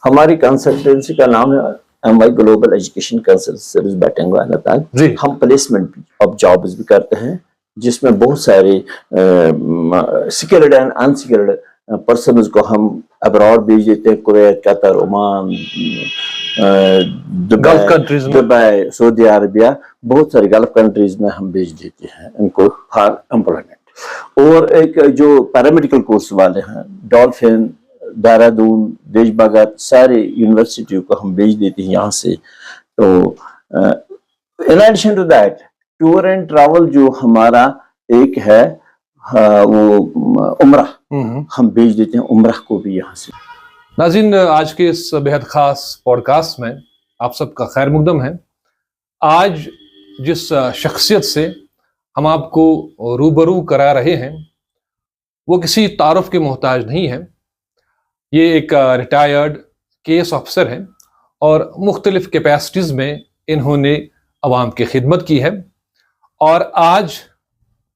ہماری کنسلٹنسی کا نام ہے M I global education consult service Batengoo Anantnag. ہم پلیسمنٹ آف جابز بھی کرتے ہیں جس میں بہت سارے سکلڈ اینڈ انسکلڈ پرسنز کو ہم ابراڈ بھیج دیتے ہیں. کویت، قطر، عمان، دبئی، سعودی عربیہ، بہت ساری گلف کنٹریز میں ہم بھیج دیتے ہیں ان کو فار امپلائمنٹ. اور ایک جو پیرامیڈیکل کورس والے ہیں ڈولفن، دہرادون، دیش بھگت، سارے یونیورسٹیوں کو ہم بھیج دیتے ہیں یہاں سے. تو in addition to that tour and travel جو ہمارا ایک ہے وہ عمرہ ہم بھیج دیتے ہیں، عمرہ کو بھی یہاں سے. ناظرین، آج کے اس بہت خاص پوڈ کاسٹ میں آپ سب کا خیر مقدم ہے. آج جس شخصیت سے ہم آپ کو روبرو کرا رہے ہیں وہ کسی تعارف کے محتاج نہیں ہے. یہ ایک ریٹائرڈ کیس آفیسر ہیں اور مختلف کیپیسٹیز میں انہوں نے عوام کی خدمت کی ہے. اور آج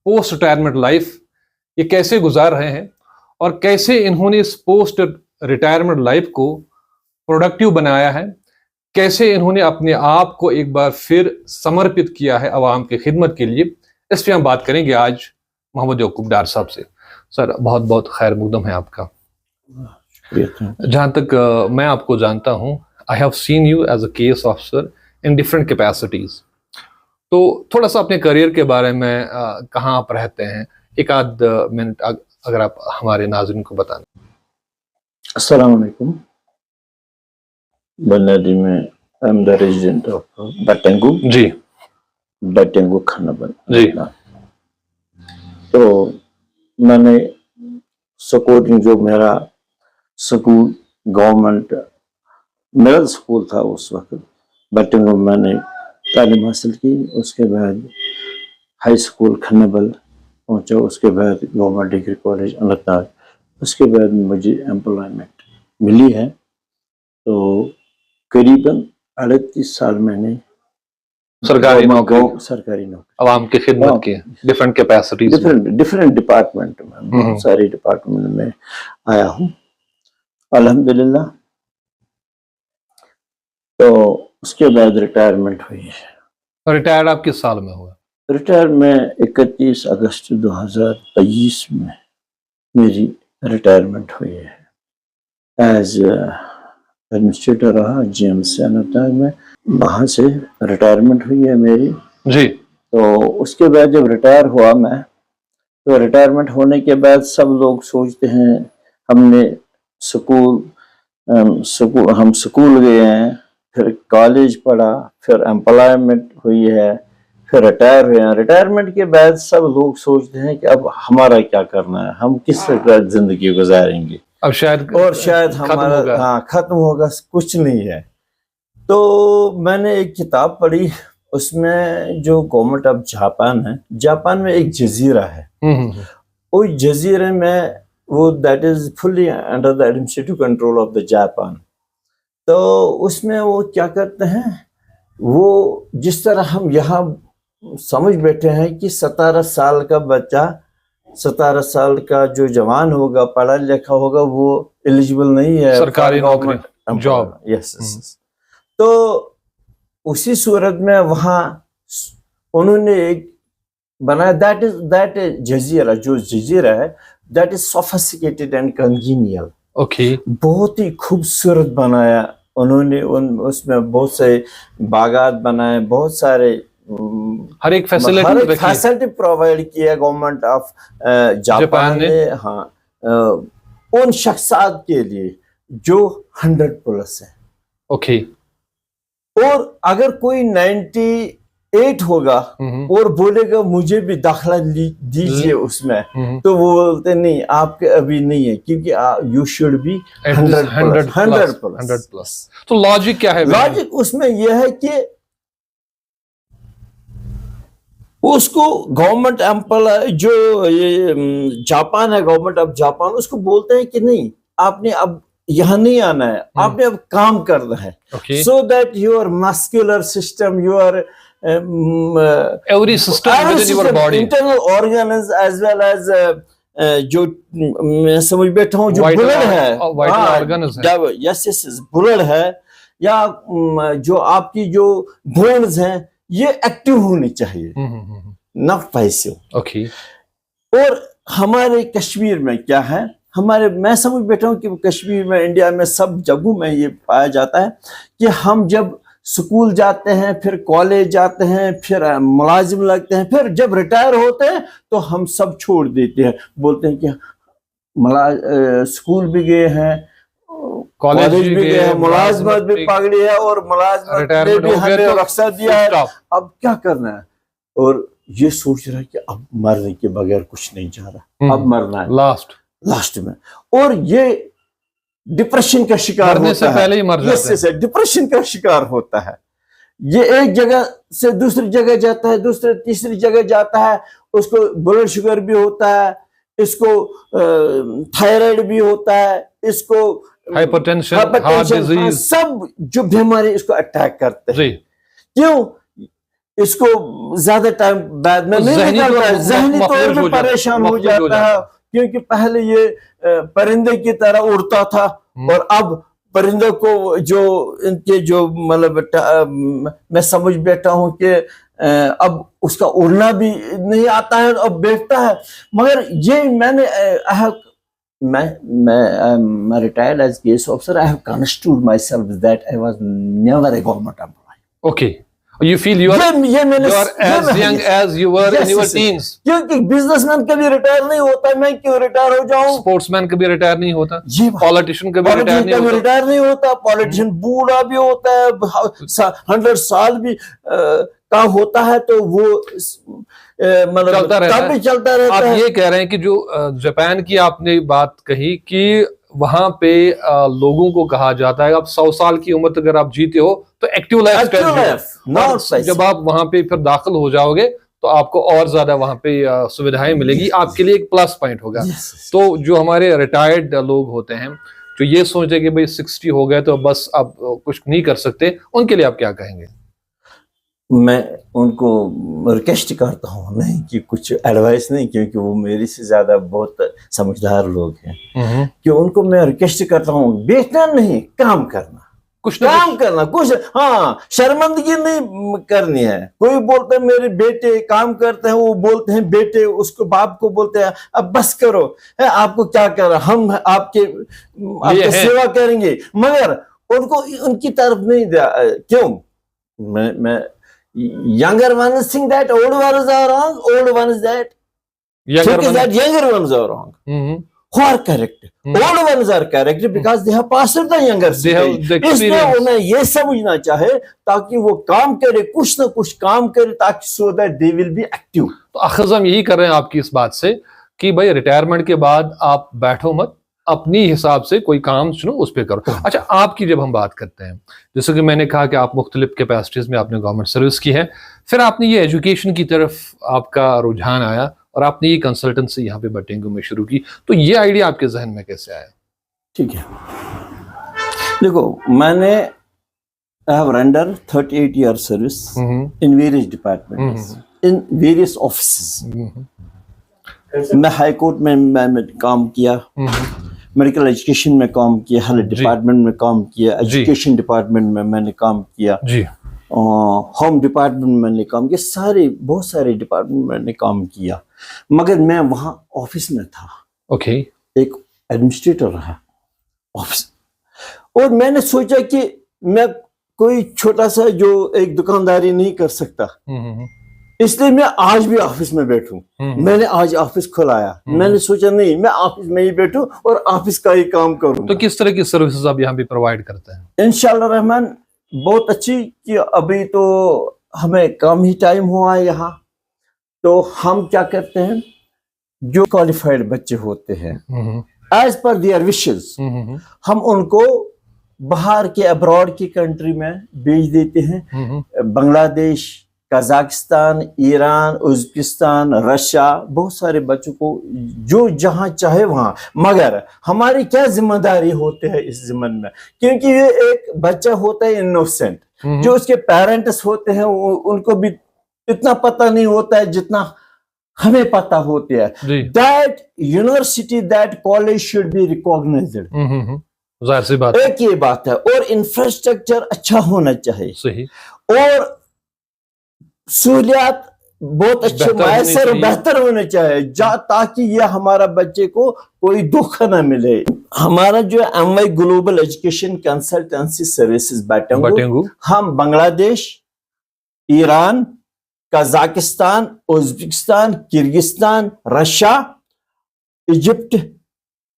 پوسٹ ریٹائرمنٹ لائف یہ کیسے گزار رہے ہیں اور کیسے انہوں نے اس پوسٹ ریٹائرمنٹ لائف کو پروڈکٹیو بنایا ہے، کیسے انہوں نے اپنے آپ کو ایک بار پھر سمرپت کیا ہے عوام کی خدمت کے لیے، اس پہ ہم بات کریں گے آج محمد یعقوب ڈار صاحب سے. سر، بہت بہت خیر مقدم ہے آپ کا. جہاں تک میں آپ کو جانتا ہوں، I have seen you as a case officer in different capacities. تو تھوڑا سا اپنے کریئر کے بارے میں کہاں آپ رہتے ہیں، ایک آدھ منٹ اگر آپ ہمارے ناظرین کو بتائیں. السلام علیکم. بنیادی میں I am the resident of بیٹنگو. جی. بیٹنگو کھنبل. جی. تو میں نے سپورٹنگ جو میرا سکول گورنمنٹ مڈل سکول تھا اس وقت بیٹنگو میں نے تعلیم حاصل کی. اس کے بعد ہائی سکول کھنبل پہنچا، اس کے بعد گورنمنٹ ڈگری کالج اننتناگ. اس کے بعد مجھے امپلائمنٹ ملی ہے. تو قریباً 38 سال میں نے سرکاری نوکری عوام کی خدمت کی، ڈفرینٹ کیپیسٹیز، ڈفرینٹ ڈپارٹمنٹ میں، بہت سارے ڈپارٹمنٹ میں آیا ہوں الحمدللہ. تو اس کے بعد ریٹائرمنٹ ہوئی ہے. ریٹائرڈ آپ کس سال میں ہوا؟ ریٹائر میں 31 اگست 2023 میں میری ریٹائرمنٹ ہوئی ہے. ایز ایڈمنسٹریٹر رہا جی ایم سی اننتناگ میں، وہاں سے ریٹائرمنٹ ہوئی ہے میری. جی. تو اس کے بعد جب ریٹائر ہوا میں، تو ریٹائرمنٹ ہونے کے بعد سب لوگ سوچتے ہیں ہم نے ہم سکول گئے ہیں، پھر کالج پڑھا، پھر امپلائمنٹ ہوئی ہے، پھر ریٹائر ہوئے ہیں. ریٹائرمنٹ کے بعد سب لوگ سوچتے ہیں کہ اب ہمارا کیا کرنا ہے، ہم کس طرح زندگی گزاریں گے، اب شاید ہمارا ختم ہوگا، کچھ نہیں ہے. تو میں نے ایک کتاب پڑھی، اس میں جو گورنمنٹ آف جاپان ہے، جاپان میں ایک جزیرہ ہے، اس جزیرے میں وہ that is fully under the administrative control of the Japan. تو اس میں وہ کیا کرتے ہیں، وہ جس طرح ہم یہاں سمجھ بیٹھے ہیں کہ 17 سال کا بچہ، 17 سال کا جو جوان ہوگا، پڑھا لکھا ہوگا، وہ ایلیجیبل نہیں ہے سرکاری نوکری، جاب. یس. تو اسی صورت میں وہاں انہوں نے ایک بنایا، دیٹ جزیرہ، جو جزیرہ ہے دیٹ از سوفسٹیکیٹڈ اینڈ کنوینئل. بہت ہی خوبصورت بنایا انہوں نے. اس میں بہت سے باغات بنائے، بہت سارے ہر ایک فیسلٹی پرووائڈ کیا گورنمنٹ آف جاپان نے. ہاں، ان شخصات کے لیے جو 100+ ہے. اوکے. اور اگر کوئی 98 ہوگا اور بولے گا مجھے بھی داخلہ دیجیے اس میں، تو وہ بولتے نہیں، آپ کے ابھی نہیں ہے، کیونکہ یو شوڈ بی 100+. تو لاجک کیا ہے؟ لاجک اس میں یہ ہے کہ اس کو گورنمنٹ جو جاپان ہے، گورنمنٹ آف جاپان، اس کو بولتے ہیں کہ نہیں، آپ نے اب یہاں نہیں آنا ہے، آپ نے اب کام کرنا ہے. So that your muscular system, your every system within your body, internal organs as well as جو میں سمجھ بیٹھا ہوں جو بلڈ ہے یس یس بلڈ ہے یا جو آپ کی جو بونز ہیں یہ ایکٹیو ہونی چاہیے نہ پیسے. اور ہمارے کشمیر میں کیا ہے میں سمجھ بیٹھا ہوں کہ کشمیر میں انڈیا میں سب جگہوں میں یہ پایا جاتا ہے کہ ہم جب سکول جاتے ہیں پھر کالج جاتے ہیں پھر ملازم لگتے ہیں پھر جب ریٹائر ہوتے ہیں تو ہم سب چھوڑ دیتے ہیں بولتے ہیں کہ سکول بھی گئے ہیں کالج بھی گئے ہیں ملازمت بھی پکڑی ہے اور ملازمت نے بھی ہمیں رخصت دیا ہے اب کیا کرنا ہے اور یہ سوچ رہا ہے کہ اب مرنے کے بغیر کچھ نہیں جا رہا اب مرنا ہے لاسٹ میں اور یہ ڈپریشن کا شکار ہوتا ہے ڈپریشن کا شکار ہوتا ہے یہ ایک جگہ سے دوسری جگہ جاتا ہے دوسرے تیسری جگہ جاتا ہے اس کو بلڈ شوگر بھی ہوتا ہے اس کو تھائرائیڈ بھی ہوتا ہے اس کو ہائپرٹینشن سب جو بیماری اس کو اٹیک کرتے ہیں کیوں اس کو زیادہ ٹائم بعد میں نہیں نکلتا ہے ذہنی طور پہ پریشان ہو جاتا ہے کیونکہ پہلے یہ پرندے کی طرح اڑتا تھا اور اب پرندوں کو جو ان کے جو مطلب میں سمجھ بیٹھا ہوں کہ اب اس کا اڑنا بھی نہیں آتا ہے اب بیٹھتا ہے مگر یہ میں retired as case officer I have constituted myself that I was never a government employee. Okay. You feel you are as young as you were in your teens. کیونکہ بزنس مین کبھی ریٹائر نہیں ہوتا میں کیوں retire ہو جاؤں sports مین کبھی retire نہیں ہوتا پالیٹیشین کبھی ریٹائر نہیں ہوتا پالیٹیشین بوڑھا بھی ہوتا ہے 100 سال بھی کا ہوتا ہے تو وہ چلتا رہتا ہے. آپ یہ کہہ رہے ہیں کہ جو جاپان کی آپ نے بات کہی کہ وہاں پہ لوگوں کو کہا جاتا ہے اب 100 سال کی عمر اگر آپ جیتے ہو تو ایکٹیو لائف جب آپ وہاں پہ پھر داخل ہو جاؤ گے تو آپ کو اور زیادہ وہاں پہ سویدھائیں ملے گی آپ کے لیے ایک پلس پوائنٹ ہوگا. تو جو ہمارے ریٹائرڈ لوگ ہوتے ہیں جو یہ سوچتے کہ بھائی 60 ہو گئے تو بس اب کچھ نہیں کر سکتے ان کے لیے آپ کیا کہیں گے؟ میں ان کو ریکویسٹ کرتا ہوں نہیں کہ کچھ ایڈوائس نہیں کیونکہ وہ میری سے زیادہ بہت سمجھدار لوگ ہیں کہ ان کو میں ریکویسٹ کرتا ہوں بیٹھنا نہیں کام کرنا کچھ ہاں شرمندگی نہیں کرنی ہے. کوئی بولتا ہے میرے بیٹے کام کرتے ہیں وہ بولتے ہیں بیٹے اس کو باپ کو بولتے ہیں اب بس کرو آپ کو کیا کر رہا ہم آپ کے سیوا کریں گے مگر ان کو ان کی طرف نہیں دیا کیوں میں younger ones think that old ones are wrong old ones that younger ones are wrong who are correct old ones are correct because they have passed the younger stage اس میں انہیں یہ سمجھنا چاہے تاکہ وہ کام کرے کچھ نہ کچھ کام کرے تاکہ so that they will be active. تو اخذ ہم یہی کر رہے ہیں آپ کی اس بات سے کہ بھائی ریٹائرمنٹ کے بعد آپ بیٹھو مت اپنی حساب سے کوئی کام چنو اس پہ کرو. اچھا آپ کی جب ہم بات کرتے ہیں جیسے کہ میں نے کہا کہ آپ مختلف کیپیسٹیز میں آپ نے گورنمنٹ سروس کی ہے پھر آپ نے یہ ایجوکیشن کی طرف آپ کا رجحان آیا اور آپ نے یہ کنسلٹنسی یہاں پہ بٹنگو میں شروع کی تو یہ آئیڈیا آپ کے ذہن میں کیسے آیا؟ ٹھیک ہے دیکھو میں نے I have rendered 38 year service in various departments in various offices. میں ہائی کورٹ میں کام کیا میڈیکل ایجوکیشن میں کام کیا ہیلتھ ڈپارٹمنٹ میں کام کیا ایجوکیشن ڈپارٹمنٹ میں نے کام کیا ہوم ڈپارٹمنٹ میں نے کام کیا بہت سارے ڈپارٹمنٹ میں نے کام کیا مگر میں وہاں آفس میں تھا ایک ایڈمنسٹریٹر رہا آفس اور میں نے سوچا کہ میں کوئی چھوٹا سا جو ایک دکانداری نہیں کر سکتا اس لیے میں آج بھی آفس میں بیٹھوں میں نے آج آفس کھلایا میں نے سوچا نہیں میں آفس میں ہی بیٹھوں اور آفس کا ہی کام کروں. تو کس طرح کی سروسز آپ یہاں پہ پرووائڈ کرتے ہیں؟ انشاءاللہ رحمان بہت اچھی کہ ابھی تو ہمیں کم ہی ٹائم ہوا ہے یہاں تو ہم کیا کرتے ہیں جو کوالیفائڈ بچے ہوتے ہیں ایز پر دیئر وشز ہم ان کو باہر کے ابراڈ کی کنٹری میں بھیج دیتے ہیں بنگلہ دیش قازقستان ایران ازبکستان رشیا بہت سارے بچوں کو جو جہاں چاہے وہاں مگر ہماری کیا ذمہ داری ہوتی ہے اس ضمن میں کیونکہ یہ ایک بچہ ہوتا ہے انوسینٹ جو اس کے پیرنٹس ہوتے ہیں ان کو بھی اتنا پتہ نہیں ہوتا ہے جتنا ہمیں پتہ ہوتے ہیں that university, that college should be recognized. ظاہر سی بات ایک یہ بات ہے. اور انفراسٹرکچر اچھا ہونا چاہیے, صحیح, اور سہولیات بہت اچھے میسر بہتر ہونے چاہیے تاکہ یہ ہمارا بچے کو کوئی دھوکہ نہ ملے. ہمارا جو M Y global education consultancy services Batengoo, ہم Bangladesh, Iran, Kazakhstan, Uzbekistan, Kyrgyzstan, Russia, Egypt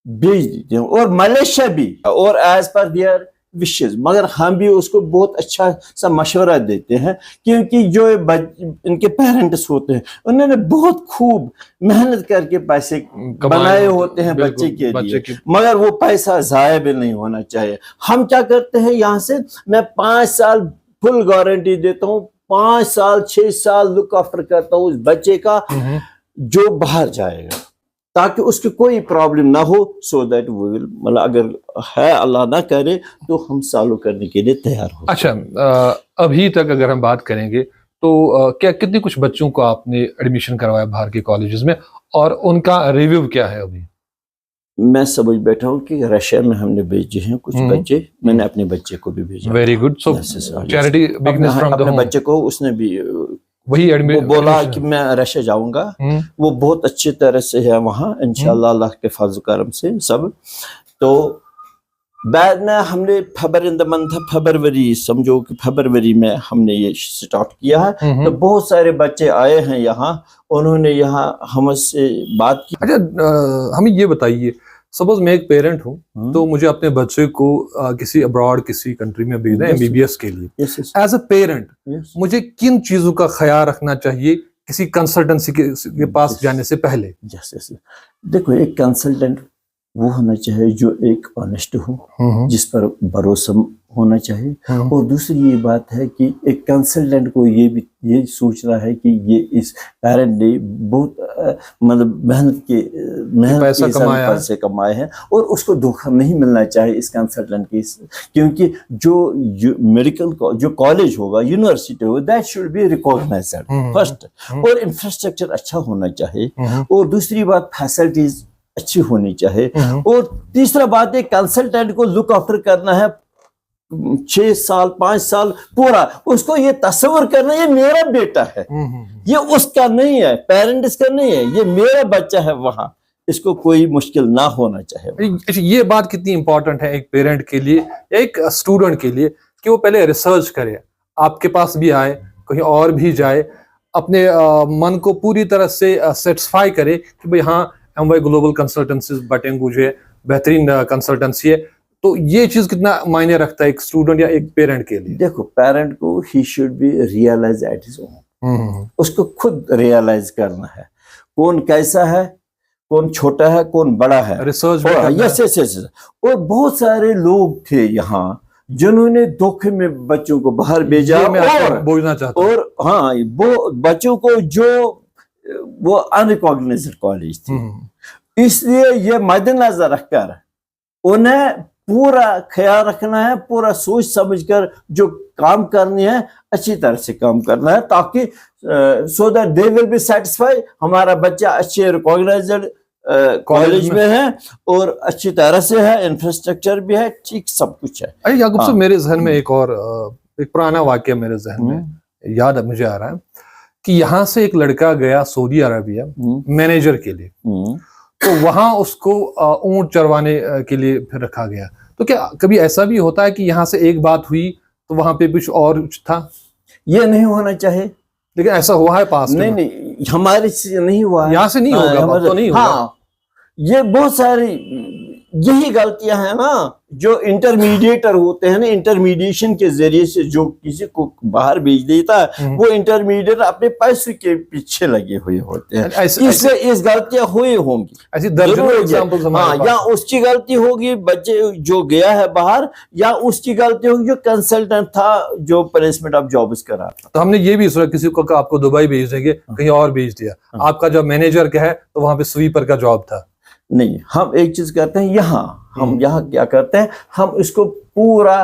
بھیج دیتے ہیں, اور ملیشیا بھی, اور ایز پر دیئر وشز. مگر ہم بھی اس کو بہت اچھا سا مشورہ دیتے ہیں کیونکہ جو ان کے پیرنٹس ہوتے ہیں انہوں نے بہت خوب محنت کر کے پیسے بنائے ہوتے ہیں بچے کے لیے, مگر وہ پیسہ ضائع بھی نہیں ہونا چاہیے. ہم کیا کرتے ہیں یہاں سے, میں 5 سال فل گارنٹی دیتا ہوں, 5 سال 6 سال لک آفٹر کرتا ہوں اس بچے کا جو باہر جائے گا, تاکہ اس کی کوئی پرابلم نہ ہو, سو دیٹ وی ول, مطلب اگر ہے اللہ نہ کرے تو ہم سالو کرنے کے لیے تیار ہو. اچھا, ابھی تک اگر ہم بات کریں گے تو کیا کتنے کچھ بچوں کو آپ نے ایڈمیشن کروایا باہر کے کالجز میں, اور ان کا ریویو کیا ہے ابھی؟ میں سمجھ بیٹھا ہوں کہ رشیا میں ہم نے بھیجے ہیں کچھ بچے, میں نے اپنے بچے کو بھی بھیجا. Very good. So charity begins from اپنے بچے کو اس نے بھی وہی بولا کہ میں رشیا جاؤں گا, وہ بہت اچھی طرح سے ہے وہاں انشاءاللہ اللہ کے فضل و کرم سے سب. تو بعد میں ہم نے فیبروری, سمجھو کہ فیبروری میں ہم نے یہ سٹارٹ کیا ہے, تو بہت سارے بچے آئے ہیں یہاں, انہوں نے یہاں ہم سے بات کی. اچھا, ہمیں یہ بتائیے, سپوز میں ایک پیرنٹ ہوں تو مجھے اپنے بچے کو کسی ابراڈ کسی کنٹری میں بھیجنا ہے ایم بی بی ایس کے لیے, ایز اے پیرنٹ مجھے کن چیزوں کا خیال رکھنا چاہیے کسی کنسلٹنسی کے پاس جانے سے پہلے؟ دیکھو, ایک کنسلٹنٹ وہ ہونا چاہیے جو ایک آنیسٹ ہو, جس پر بھروسہ ہونا چاہیے. اور دوسری یہ بات ہے کہ ایک کنسلٹنٹ کو یہ سوچنا ہے کہ یہ اس پیرنٹ نے بہت مطلب محنت کے پیسے کمائے ہیں, اور اس کو دھوکہ نہیں ملنا چاہیے اس کنسلٹنٹ کی, کیونکہ جو میڈیکل جو کالج ہوگا, یونیورسٹی ہوگا, that should be recognised first, اور انفراسٹرکچر اچھا ہونا چاہیے, اور دوسری بات فیسلٹیز اچھی ہونی چاہیے, اور تیسرا بات ہے کنسلٹنٹ کو لک آفٹر کرنا ہے 6 سال 5 سال پورا, اس کو یہ تصور کرنا یہ میرا بیٹا ہے, یہ اس کا نہیں ہے, پیرنٹس کا نہیں ہے, یہ میرا بچہ ہے وہاں, اس کو کوئی مشکل نہ ہونا چاہیے. یہ بات کتنی امپورٹنٹ ہے ایک پیرنٹ کے لیے یا ایک اسٹوڈنٹ کے لیے کہ وہ پہلے ریسرچ کرے, آپ کے پاس بھی آئے, کہیں اور بھی جائے, اپنے من کو پوری طرح سے سیٹسفائی کرے کہ بھئی ہاں ایم وائی گلوبل کنسلٹنسیز بٹنگو جو ہے بہترین کنسلٹنسی ہے. تو یہ چیز کتنا معنی رکھتا ہے ایک اسٹوڈنٹ یا ایک پیرنٹ کے لیے؟ دیکھو, پیرنٹ کو he should be realize at his own, اس کو خود ریئلائز کرنا ہے کون کیسا ہے, کون چھوٹا ہے, کون بڑا ہے, ریسرچ. اور بہت سارے لوگ تھے یہاں جنہوں نے دھوکے میں بچوں کو باہر بھیجا, اور ہاں وہ بچوں کو جو وہ انریکگنائزڈ کالج تھی, اس لیے یہ مد نظر رکھ کر انہیں پورا خیال رکھنا ہے, پورا سوچ سمجھ کر جو کام کرنی ہے اچھی طرح سے کام کرنا ہے, تاکہ so that they will be satisfy, ہمارا بچہ اچھے ریکگنائزڈ کالج میں ہے اور اچھی طرح سے ہے, انفراسٹرکچر بھی ہے, ٹھیک سب کچھ ہے. ارے یعقوب صاحب, میرے ذہن میں ایک اور ایک پرانا واقعہ میرے ذہن میں یاد مجھے آ رہا ہے کہ یہاں سے ایک لڑکا گیا سعودی عربیہ مینیجر کے لیے, تو وہاں اس کو اونٹ چروانے کے لیے پھر رکھا گیا. تو کیا کبھی ایسا بھی ہوتا ہے کہ یہاں سے ایک بات ہوئی تو وہاں پہ کچھ اور تھا؟ یہ نہیں ہونا چاہیے, لیکن ایسا ہوا ہے پاس میں. نہیں, ہمارے سے نہیں ہوا ہے, یہاں سے نہیں ہوگا تو نہیں ہوگا. ہاں, یہ بہت ساری یہی غلطیاں ہیں نا جو انٹرمیڈیٹر ہوتے ہیں نا, انٹرمیڈیشن کے ذریعے سے جو کسی کو باہر بھیج دیتا ہے, وہ انٹرمیڈیٹر اپنے پیسے کے پیچھے لگے ہوئے ہوتے ہیں, اس سے اس غلطیاں ہوئی ہوں گی. ایسی درجنوں ایگزامپلز ہمارے پاس, یا اس کی غلطی ہوگی بچے جو گیا ہے باہر, یا اس کی غلطی ہوگی جو کنسلٹنٹ تھا جو پلیسمنٹ آف جابز کرا تھا. تو ہم نے یہ بھی سنا کسی کو کہ آپ کو دبئی بھیج دیں گے, کہیں اور بھیج دیا, آپ کا جب مینیجر کا ہے تو وہاں پہ سویپر کا جاب تھا. نہیں, ہم ایک چیز کرتے ہیں یہاں, ہم یہاں کیا کرتے ہیں, ہم اس کو پورا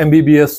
MBBS